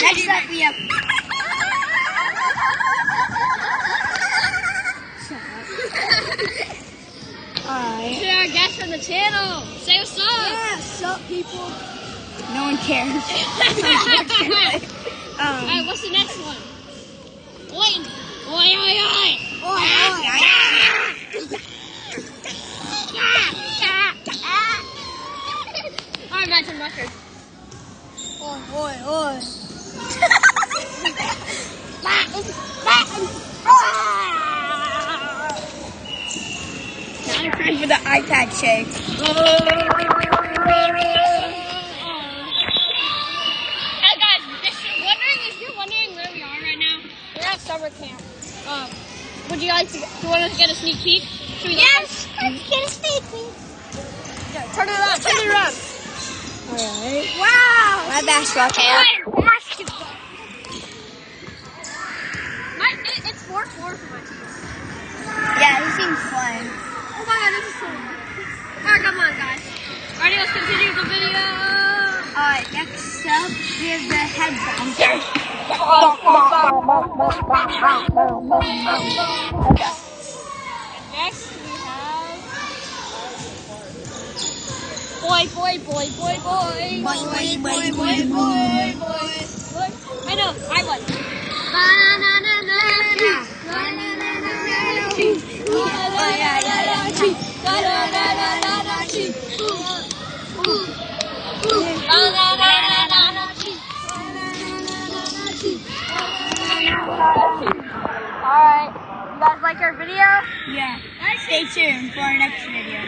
Next up, we have. Alright. You're our guest on the channel. Say what's up. Yeah, what's up, people? No one cares. Alright, what's the next one? Oi, oi, oi, oi. Oi, Alright, that's a record. oi, oi. Now time for the iPad shake. Hey guys, if you're wondering where we are right now, we're at summer camp. Would you like to? Do you want us to get a sneak peek? Should we? Yes, let's get a sneak peek. Yeah, turn it around. Turn it around. Alright. Wow. My basketball camp. Basketball. It's 4-4 for my team. Yeah, this seems fun. Oh my god, this is cool. Alright, come on, guys. Alrighty, let's continue the video. Alright, next up, we have the head bouncer. Next, we have boy. I know, I won. Alright, you guys like our video? Yeah. Stay tuned for our next video.